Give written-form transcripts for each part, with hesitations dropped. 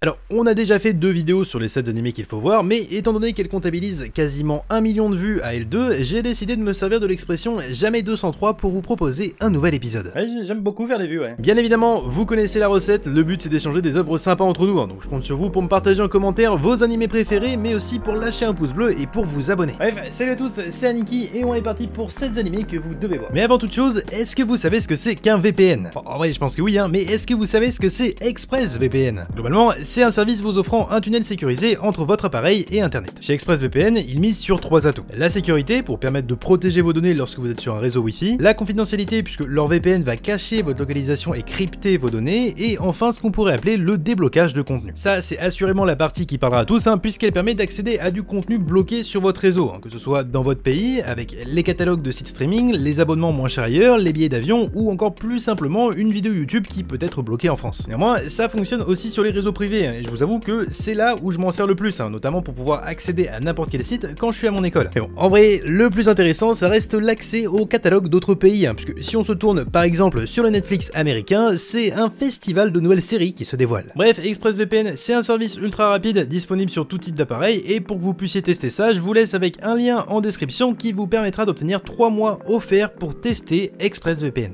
Alors, on a déjà fait 2 vidéos sur les 7 animés qu'il faut voir, mais étant donné qu'elles comptabilisent quasiment 1 million de vues à L2, j'ai décidé de me servir de l'expression jamais 203 pour vous proposer un nouvel épisode. Ouais, j'aime beaucoup faire des vues, ouais. Bien évidemment, vous connaissez la recette, le but c'est d'échanger des œuvres sympas entre nous, donc je compte sur vous pour me partager en commentaire vos animés préférés, mais aussi pour lâcher un pouce bleu et pour vous abonner. Bref, salut à tous, c'est Aniki et on est parti pour 7 animés que vous devez voir. Mais avant toute chose, est-ce que vous savez ce que c'est qu'un VPN? En vrai, je pense que oui, mais est-ce que vous savez ce que c'est ExpressVPN? Globalement, c'est un service vous offrant un tunnel sécurisé entre votre appareil et internet. Chez ExpressVPN, il mise sur 3 atouts. La sécurité, pour permettre de protéger vos données lorsque vous êtes sur un réseau Wi-Fi, la confidentialité, puisque leur VPN va cacher votre localisation et crypter vos données, et enfin ce qu'on pourrait appeler le déblocage de contenu. Ça, c'est assurément la partie qui parlera à tous, puisqu'elle permet d'accéder à du contenu bloqué sur votre réseau, que ce soit dans votre pays, avec les catalogues de sites streaming, les abonnements moins chers ailleurs, les billets d'avion, ou encore plus simplement une vidéo YouTube qui peut être bloquée en France. Néanmoins, ça fonctionne aussi sur les réseaux privés, et je vous avoue que c'est là où je m'en sers le plus, notamment pour pouvoir accéder à n'importe quel site quand je suis à mon école. Mais bon, en vrai, le plus intéressant, ça reste l'accès au catalogue d'autres pays, puisque si on se tourne par exemple sur le Netflix américain, c'est un festival de nouvelles séries qui se dévoile. Bref, ExpressVPN, c'est un service ultra rapide, disponible sur tout type d'appareil, et pour que vous puissiez tester ça, je vous laisse avec un lien en description qui vous permettra d'obtenir 3 mois offerts pour tester ExpressVPN.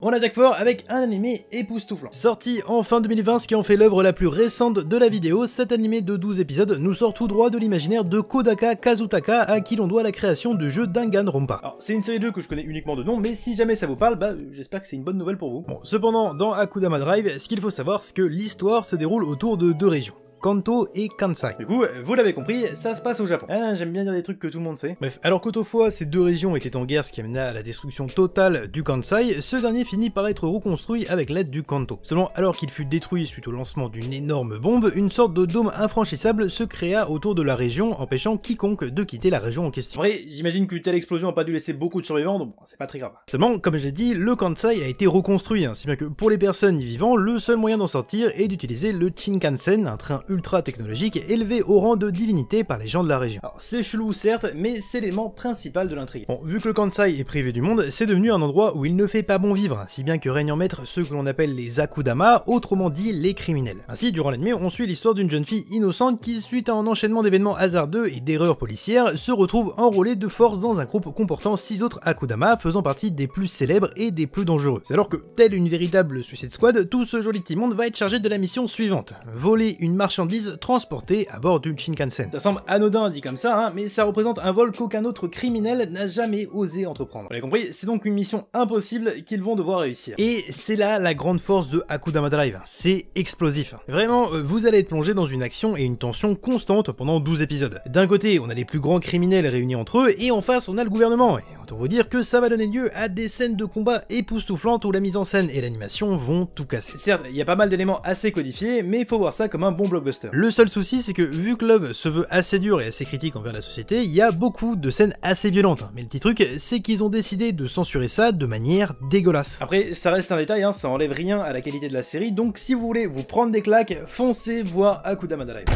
On attaque fort avec un animé époustouflant. Sorti en fin 2020, ce qui en fait l'œuvre la plus récente de la vidéo, cet animé de 12 épisodes nous sort tout droit de l'imaginaire de Kodaka Kazutaka, à qui l'on doit la création du jeu Danganronpa. Alors, c'est une série de jeux que je connais uniquement de nom, mais si jamais ça vous parle, j'espère que c'est une bonne nouvelle pour vous. Bon, cependant, dans Akudama Drive, ce qu'il faut savoir, c'est que l'histoire se déroule autour de 2 régions. Kanto et Kansai. Du coup, vous l'avez compris, ça se passe au Japon. J'aime bien dire des trucs que tout le monde sait. Bref, alors qu'autrefois ces 2 régions étaient en guerre, ce qui amena à la destruction totale du Kansai, ce dernier finit par être reconstruit avec l'aide du Kanto. Seulement, alors qu'il fut détruit suite au lancement d'une énorme bombe, une sorte de dôme infranchissable se créa autour de la région, empêchant quiconque de quitter la région en question. En vrai, j'imagine qu'une telle explosion n'a pas dû laisser beaucoup de survivants, donc bon, c'est pas très grave. Seulement, comme j'ai dit, le Kansai a été reconstruit, si bien que pour les personnes y vivant, le seul moyen d'en sortir est d'utiliser le Shinkansen, un train ultra technologique élevé au rang de divinité par les gens de la région. Alors c'est chelou certes, mais c'est l'élément principal de l'intrigue. Bon, vu que le Kansai est privé du monde, c'est devenu un endroit où il ne fait pas bon vivre, si bien que règne en maître ceux que l'on appelle les Akudama, autrement dit les criminels. Ainsi, durant l'anime, on suit l'histoire d'une jeune fille innocente qui, suite à un enchaînement d'événements hasardeux et d'erreurs policières, se retrouve enrôlée de force dans un groupe comportant 6 autres Akudama, faisant partie des plus célèbres et des plus dangereux. C'est alors que, telle une véritable Suicide Squad, tout ce joli petit monde va être chargé de la mission suivante: voler une marchandise transportée à bord du Shinkansen. Ça semble anodin dit comme ça, mais ça représente un vol qu'aucun autre criminel n'a jamais osé entreprendre. Vous l'avez compris, c'est donc une mission impossible qu'ils vont devoir réussir. Et c'est là la grande force de Akudama Drive, c'est explosif. Vraiment, vous allez être plongé dans une action et une tension constante pendant 12 épisodes. D'un côté, on a les plus grands criminels réunis entre eux, et en face, on a le gouvernement. Et autant vous dire que ça va donner lieu à des scènes de combat époustouflantes où la mise en scène et l'animation vont tout casser. Certes, il y a pas mal d'éléments assez codifiés, mais il faut voir ça comme un bon blockbuster. Le seul souci, c'est que vu que Love se veut assez dur et assez critique envers la société, il y a beaucoup de scènes assez violentes. Mais le petit truc, c'est qu'ils ont décidé de censurer ça de manière dégueulasse. Après, ça reste un détail, ça enlève rien à la qualité de la série, donc si vous voulez vous prendre des claques, foncez voir Akudama Drive.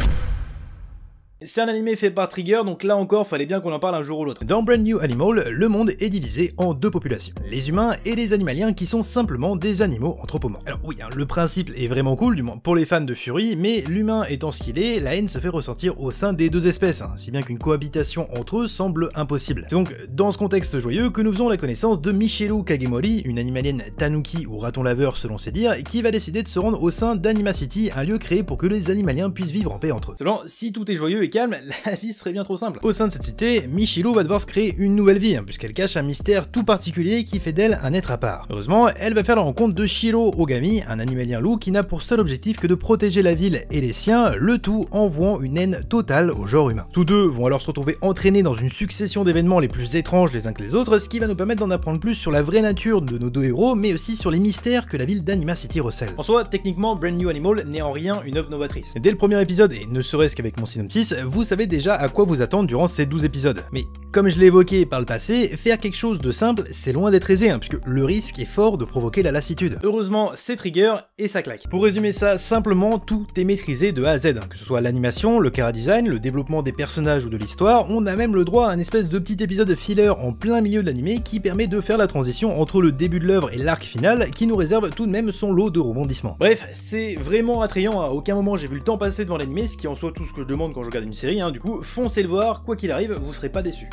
C'est un animé fait par Trigger, donc là encore, fallait bien qu'on en parle un jour ou l'autre. Dans Brand New Animal, le monde est divisé en 2 populations, les humains et les animaliens qui sont simplement des animaux anthropomorphes. Alors oui, le principe est vraiment cool, du moins pour les fans de Fury, mais l'humain étant ce qu'il est, la haine se fait ressortir au sein des 2 espèces, si bien qu'une cohabitation entre eux semble impossible. C'est donc dans ce contexte joyeux que nous faisons la connaissance de Michiru Kagemori, une animalienne tanuki ou raton laveur selon ses dires, qui va décider de se rendre au sein d'Anima City, un lieu créé pour que les animaliens puissent vivre en paix entre eux. Seulement, si tout est joyeux et calme, la vie serait bien trop simple. Au sein de cette cité, Michiru va devoir se créer une nouvelle vie, puisqu'elle cache un mystère tout particulier qui fait d'elle un être à part. Heureusement, elle va faire la rencontre de Shiro Ogami, un animalien loup qui n'a pour seul objectif que de protéger la ville et les siens, le tout en vouant une haine totale au genre humain. Tous deux vont alors se retrouver entraînés dans une succession d'événements les plus étranges les uns que les autres, ce qui va nous permettre d'en apprendre plus sur la vraie nature de nos 2 héros, mais aussi sur les mystères que la ville d'Anima City recèle. En soi, techniquement, Brand New Animal n'est en rien une œuvre novatrice. Dès le premier épisode, et ne serait-ce qu'avec mon synopsis, vous savez déjà à quoi vous attendre durant ces 12 épisodes. Mais comme je l'ai évoqué par le passé, faire quelque chose de simple, c'est loin d'être aisé, puisque le risque est fort de provoquer la lassitude. Heureusement, c'est trigger et ça claque. Pour résumer ça simplement, tout est maîtrisé de A à Z, que ce soit l'animation, le chara-design, le développement des personnages ou de l'histoire, on a même le droit à un espèce de petit épisode filler en plein milieu de l'animé qui permet de faire la transition entre le début de l'œuvre et l'arc final, qui nous réserve tout de même son lot de rebondissements. Bref, c'est vraiment attrayant, à aucun moment j'ai vu le temps passer devant l'animé, ce qui en soit tout ce que je demande quand je regarde une série, du coup foncez le voir, quoi qu'il arrive, vous serez pas déçus.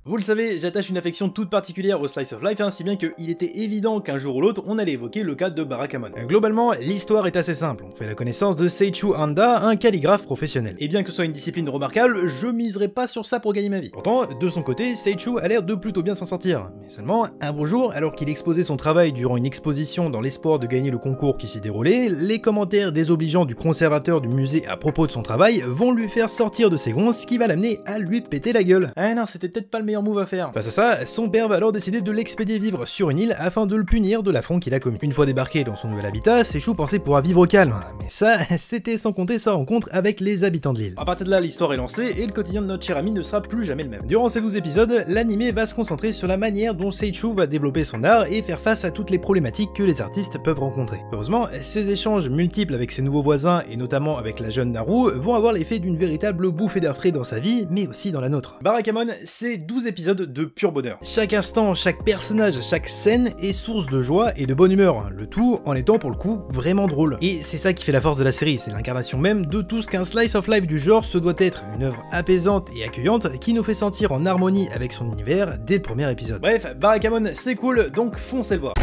Vous le savez, j'attache une affection toute particulière au Slice of Life, si bien qu'il était évident qu'un jour ou l'autre, on allait évoquer le cas de Barakamon. Globalement, l'histoire est assez simple. On fait la connaissance de Seichu Handa, un calligraphe professionnel. Et bien que ce soit une discipline remarquable, je miserai pas sur ça pour gagner ma vie. Pourtant, de son côté, Seichu a l'air de plutôt bien s'en sortir. Mais seulement, un beau jour, alors qu'il exposait son travail durant une exposition dans l'espoir de gagner le concours qui s'y déroulait, les commentaires désobligeants du conservateur du musée à propos de son travail vont lui faire sortir de ses gonds, ce qui va l'amener à lui péter la gueule. Ah non, c'était peut-être pas le meilleur move à faire. Face à ça, son père va alors décider de l'expédier vivre sur une île afin de le punir de l'affront qu'il a commis. Une fois débarqué dans son nouvel habitat, Seichu pensait pouvoir vivre au calme, mais ça, c'était sans compter sa rencontre avec les habitants de l'île. À partir de là, l'histoire est lancée et le quotidien de notre cher ami ne sera plus jamais le même. Durant ces 12 épisodes, l'anime va se concentrer sur la manière dont Seichu va développer son art et faire face à toutes les problématiques que les artistes peuvent rencontrer. Heureusement, ces échanges multiples avec ses nouveaux voisins et notamment avec la jeune Naru vont avoir l'effet d'une véritable bouffée d'air frais dans sa vie, mais aussi dans la nôtre. Barakamon, c'est 12 épisodes de pur bonheur. Chaque instant, chaque personnage, chaque scène est source de joie et de bonne humeur, le tout en étant pour le coup vraiment drôle. Et c'est ça qui fait la force de la série, c'est l'incarnation même de tout ce qu'un slice of life du genre se doit être, une œuvre apaisante et accueillante qui nous fait sentir en harmonie avec son univers dès le premier épisode. Bref, Barakamon c'est cool, donc foncez le voir.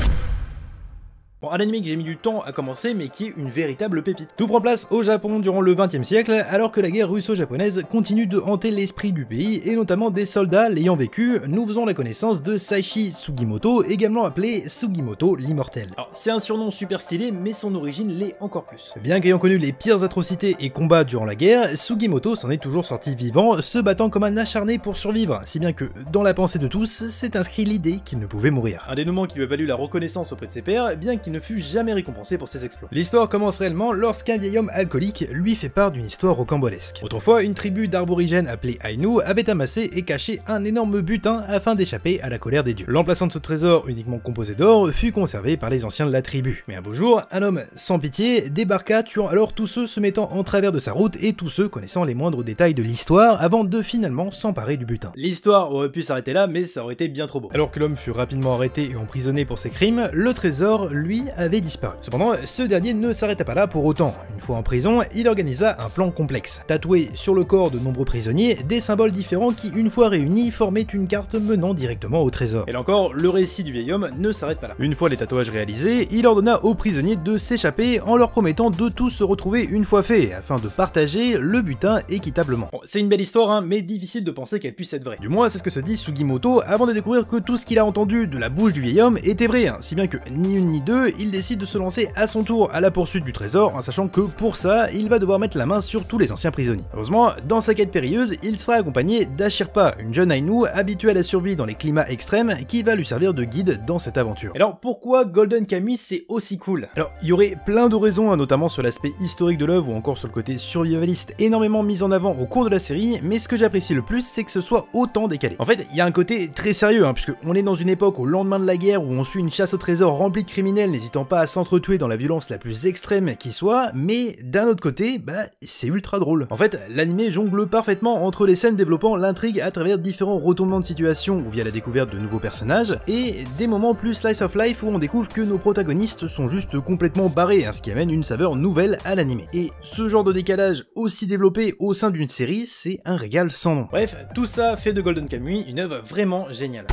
Bon, un anime que j'ai mis du temps à commencer, mais qui est une véritable pépite. Tout prend place au Japon durant le XXe siècle, alors que la guerre russo-japonaise continue de hanter l'esprit du pays, et notamment des soldats l'ayant vécu. Nous faisons la connaissance de Saishi Sugimoto, également appelé Sugimoto l'Immortel. Alors, c'est un surnom super stylé, mais son origine l'est encore plus. Bien qu'ayant connu les pires atrocités et combats durant la guerre, Sugimoto s'en est toujours sorti vivant, se battant comme un acharné pour survivre, si bien que, dans la pensée de tous, s'est inscrit l'idée qu'il ne pouvait mourir. Un dénouement qui lui a valu la reconnaissance auprès de ses pairs, bien qu'il ne fut jamais récompensé pour ses exploits. L'histoire commence réellement lorsqu'un vieil homme alcoolique lui fait part d'une histoire rocambolesque. Autrefois, une tribu d'aborigènes appelée Ainu avait amassé et caché un énorme butin afin d'échapper à la colère des dieux. L'emplacement de ce trésor, uniquement composé d'or, fut conservé par les anciens de la tribu. Mais un beau jour, un homme sans pitié débarqua, tuant alors tous ceux se mettant en travers de sa route et tous ceux connaissant les moindres détails de l'histoire avant de finalement s'emparer du butin. L'histoire aurait pu s'arrêter là, mais ça aurait été bien trop beau. Alors que l'homme fut rapidement arrêté et emprisonné pour ses crimes, le trésor, lui, avait disparu. Cependant, ce dernier ne s'arrêta pas là pour autant. Une fois en prison, il organisa un plan complexe. Tatoué sur le corps de nombreux prisonniers, des symboles différents qui, une fois réunis, formaient une carte menant directement au trésor. Et là encore, le récit du vieil homme ne s'arrête pas là. Une fois les tatouages réalisés, il ordonna aux prisonniers de s'échapper en leur promettant de tous se retrouver une fois fait, afin de partager le butin équitablement. Bon, c'est une belle histoire, mais difficile de penser qu'elle puisse être vraie. Du moins, c'est ce que se dit Sugimoto avant de découvrir que tout ce qu'il a entendu de la bouche du vieil homme était vrai, si bien que ni une ni deux, il décide de se lancer à son tour à la poursuite du trésor, en sachant que pour ça, il va devoir mettre la main sur tous les anciens prisonniers. Heureusement, dans sa quête périlleuse, il sera accompagné d'Ashirpa, une jeune Ainu habituée à la survie dans les climats extrêmes, qui va lui servir de guide dans cette aventure. Alors pourquoi Golden Kamuy c'est aussi cool? Alors, il y aurait plein de raisons, notamment sur l'aspect historique de l'œuvre ou encore sur le côté survivaliste énormément mis en avant au cours de la série, mais ce que j'apprécie le plus, c'est que ce soit autant décalé. En fait, il y a un côté très sérieux, puisque on est dans une époque au lendemain de la guerre où on suit une chasse au trésor remplie de criminels n'hésitant pas à s'entretuer dans la violence la plus extrême qui soit, mais d'un autre côté, c'est ultra drôle. En fait, l'anime jongle parfaitement entre les scènes développant l'intrigue à travers différents retournements de situation ou via la découverte de nouveaux personnages, et des moments plus slice of life où on découvre que nos protagonistes sont juste complètement barrés, ce qui amène une saveur nouvelle à l'anime. Et ce genre de décalage aussi développé au sein d'une série, c'est un régal sans nom. Bref, tout ça fait de Golden Kamuy une œuvre vraiment géniale.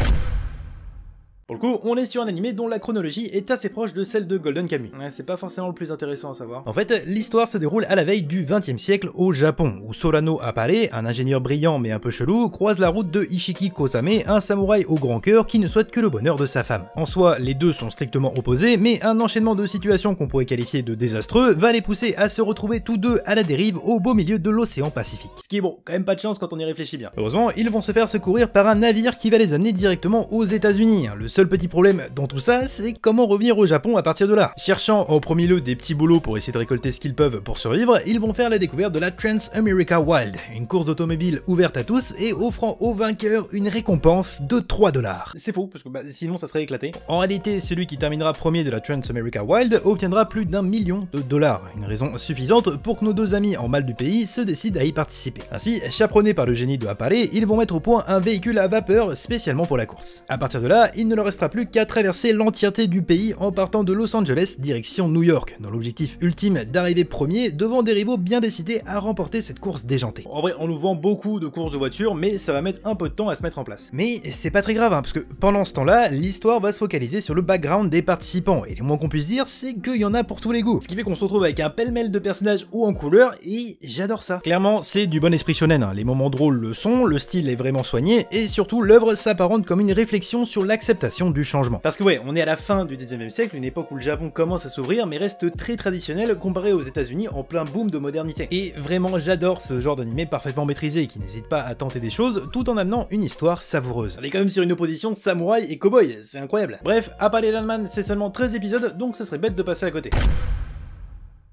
Pour le coup, on est sur un animé dont la chronologie est assez proche de celle de Golden Kamuy. Ouais, c'est pas forcément le plus intéressant à savoir. En fait, l'histoire se déroule à la veille du XXe siècle au Japon, où Sorano Appare, un ingénieur brillant mais un peu chelou, croise la route de Ishiki Kosame, un samouraï au grand cœur qui ne souhaite que le bonheur de sa femme. En soi, les deux sont strictement opposés, mais un enchaînement de situations qu'on pourrait qualifier de désastreux va les pousser à se retrouver tous deux à la dérive au beau milieu de l'océan Pacifique. Ce qui est bon, quand même pas de chance quand on y réfléchit bien. Heureusement, ils vont se faire secourir par un navire qui va les amener directement aux États-Unis. Le seul petit problème dans tout ça, c'est comment revenir au Japon à partir de là. Cherchant en premier lieu des petits boulots pour essayer de récolter ce qu'ils peuvent pour survivre, ils vont faire la découverte de la Trans-America Wild, une course d'automobile ouverte à tous et offrant aux vainqueurs une récompense de 3 $. C'est faux, parce que sinon ça serait éclaté. En réalité, celui qui terminera premier de la Trans-America Wild obtiendra plus d'1 million $, une raison suffisante pour que nos deux amis en mal du pays se décident à y participer. Ainsi, chaperonnés par le génie de Appare, ils vont mettre au point un véhicule à vapeur spécialement pour la course. À partir de là, il ne leur restera plus qu'à traverser l'entièreté du pays en partant de Los Angeles direction New York, dans l'objectif ultime d'arriver premier devant des rivaux bien décidés à remporter cette course déjantée. En vrai, on nous vend beaucoup de courses de voitures, mais ça va mettre un peu de temps à se mettre en place. Mais c'est pas très grave, parce que pendant ce temps-là, l'histoire va se focaliser sur le background des participants, et le moins qu'on puisse dire, c'est qu'il y en a pour tous les goûts. Ce qui fait qu'on se retrouve avec un pêle-mêle de personnages hauts en couleur, et j'adore ça. Clairement, c'est du bon esprit shonen, les moments drôles le sont, le style est vraiment soigné, et surtout l'œuvre s'apparente comme une réflexion sur l'acceptation du changement. Parce que ouais, on est à la fin du 19e siècle, une époque où le Japon commence à s'ouvrir, mais reste très traditionnel comparé aux États-Unis en plein boom de modernité. Et vraiment j'adore ce genre d'animé parfaitement maîtrisé, qui n'hésite pas à tenter des choses tout en amenant une histoire savoureuse. On est quand même sur une opposition samouraï et cowboy, c'est incroyable. Bref, Appare Landman, c'est seulement 13 épisodes, donc ça serait bête de passer à côté.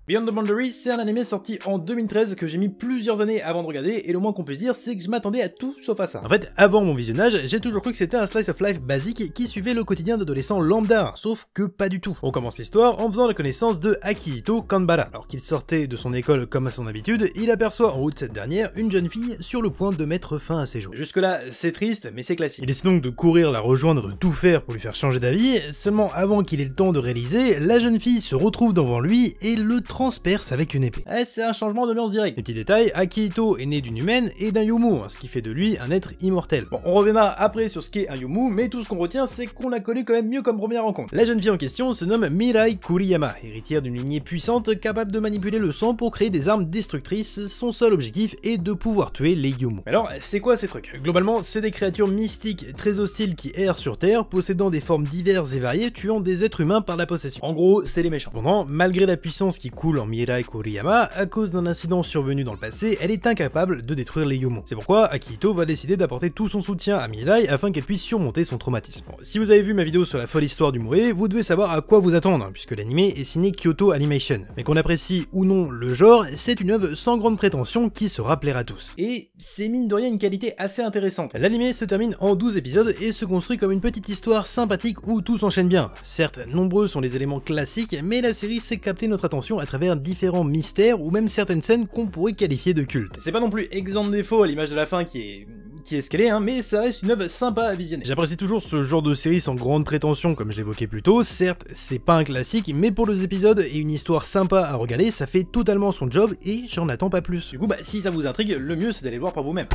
Beyond the Boundary, c'est un animé sorti en 2013 que j'ai mis plusieurs années avant de regarder, et le moins qu'on puisse dire, c'est que je m'attendais à tout sauf à ça. En fait, avant mon visionnage, j'ai toujours cru que c'était un slice of life basique qui suivait le quotidien d'adolescents lambda, sauf que pas du tout. On commence l'histoire en faisant la connaissance de Akihito Kanbara. Alors qu'il sortait de son école comme à son habitude, il aperçoit en haut de cette dernière une jeune fille sur le point de mettre fin à ses jours. Jusque là, c'est triste, mais c'est classique. Il décide donc de courir la rejoindre, de tout faire pour lui faire changer d'avis, seulement avant qu'il ait le temps de réaliser, la jeune fille se retrouve devant lui et le transperce avec une épée. C'est un changement d'ambiance direct. Les petits détails, Akihito est né d'une humaine et d'un Yumu, ce qui fait de lui un être immortel. Bon, on reviendra après sur ce qu'est un Yumu, mais tout ce qu'on retient, c'est qu'on la connaît quand même mieux comme première rencontre. La jeune fille en question se nomme Mirai Kuriyama, héritière d'une lignée puissante capable de manipuler le sang pour créer des armes destructrices. Son seul objectif est de pouvoir tuer les Yumu. Alors, c'est quoi ces trucs? Globalement, c'est des créatures mystiques très hostiles qui errent sur Terre, possédant des formes diverses et variées, tuant des êtres humains par la possession. En gros, c'est les méchants. Cependant, malgré la puissance qui coule en Mirai Kuriyama, à cause d'un incident survenu dans le passé, elle est incapable de détruire les Yumu. C'est pourquoi Akihito va décider d'apporter tout son soutien à Mirai afin qu'elle puisse surmonter son traumatisme. Bon, si vous avez vu ma vidéo sur la folle histoire du Moe, vous devez savoir à quoi vous attendre, puisque l'anime est signé Kyoto Animation. Mais qu'on apprécie ou non le genre, c'est une œuvre sans grande prétention qui saura plaire à tous. Et c'est mine de rien une qualité assez intéressante. L'anime se termine en 12 épisodes et se construit comme une petite histoire sympathique où tout s'enchaîne bien. Certes, nombreux sont les éléments classiques, mais la série sait capter notre attention à travers différents mystères ou même certaines scènes qu'on pourrait qualifier de cultes. C'est pas non plus exempt de défaut à l'image de la fin qui est ce qu'elle est, mais ça reste une œuvre sympa à visionner. J'apprécie toujours ce genre de série sans grande prétention comme je l'évoquais plus tôt. Certes, c'est pas un classique, mais pour les épisodes et une histoire sympa à regarder, ça fait totalement son job et j'en attends pas plus. Du coup, si ça vous intrigue, le mieux c'est d'aller le voir par vous-même.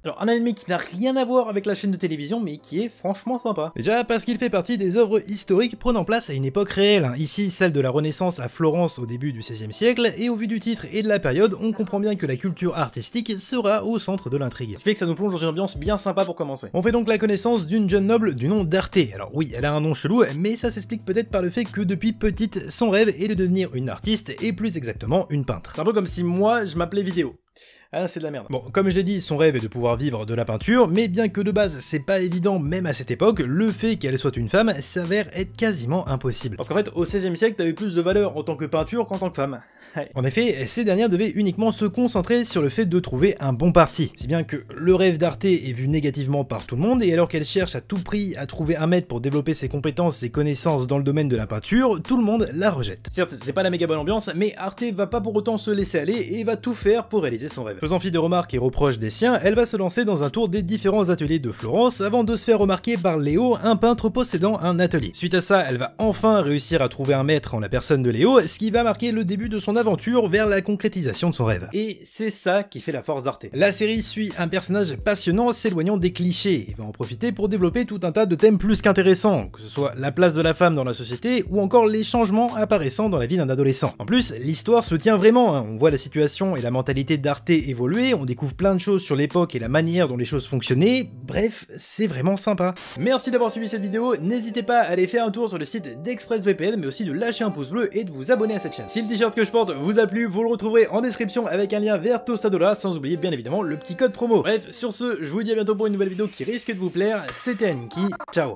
Alors, un anime qui n'a rien à voir avec la chaîne de télévision, mais qui est franchement sympa. Déjà parce qu'il fait partie des œuvres historiques prenant place à une époque réelle, ici celle de la Renaissance à Florence au début du XVIe siècle, et au vu du titre et de la période, on comprend bien que la culture artistique sera au centre de l'intrigue. Ce qui fait que ça nous plonge dans une ambiance bien sympa pour commencer. On fait donc la connaissance d'une jeune noble du nom d'Arte. Alors oui, elle a un nom chelou, mais ça s'explique peut-être par le fait que depuis petite, son rêve est de devenir une artiste, et plus exactement une peintre. C'est un peu comme si moi, je m'appelais Vidéo. Ah, c'est de la merde. Bon, comme je l'ai dit, son rêve est de pouvoir vivre de la peinture, mais bien que de base c'est pas évident même à cette époque, le fait qu'elle soit une femme s'avère être quasiment impossible. Parce qu'en fait, au XVIe siècle, t'avais plus de valeur en tant que peinture qu'en tant que femme. En effet, ces dernières devaient uniquement se concentrer sur le fait de trouver un bon parti. Si bien que le rêve d'Arte est vu négativement par tout le monde, et alors qu'elle cherche à tout prix à trouver un maître pour développer ses compétences et connaissances dans le domaine de la peinture, tout le monde la rejette. Certes, c'est pas la méga bonne ambiance, mais Arte va pas pour autant se laisser aller et va tout faire pour réaliser son rêve. Faisant fi de remarques et reproches des siens, elle va se lancer dans un tour des différents ateliers de Florence avant de se faire remarquer par Léo, un peintre possédant un atelier. Suite à ça, elle va enfin réussir à trouver un maître en la personne de Léo, ce qui va marquer le début de son aventure vers la concrétisation de son rêve. Et c'est ça qui fait la force d'Arte. La série suit un personnage passionnant s'éloignant des clichés et va en profiter pour développer tout un tas de thèmes plus qu'intéressants, que ce soit la place de la femme dans la société ou encore les changements apparaissant dans la vie d'un adolescent. En plus, l'histoire se tient vraiment, on voit la situation et la mentalité d'Arte fait évoluer, on découvre plein de choses sur l'époque et la manière dont les choses fonctionnaient, bref, c'est vraiment sympa. Merci d'avoir suivi cette vidéo, n'hésitez pas à aller faire un tour sur le site d'ExpressVPN, mais aussi de lâcher un pouce bleu et de vous abonner à cette chaîne. Si le t-shirt que je porte vous a plu, vous le retrouverez en description avec un lien vers Tostadola, sans oublier bien évidemment le petit code promo. Bref, sur ce, je vous dis à bientôt pour une nouvelle vidéo qui risque de vous plaire, c'était Aniki, ciao.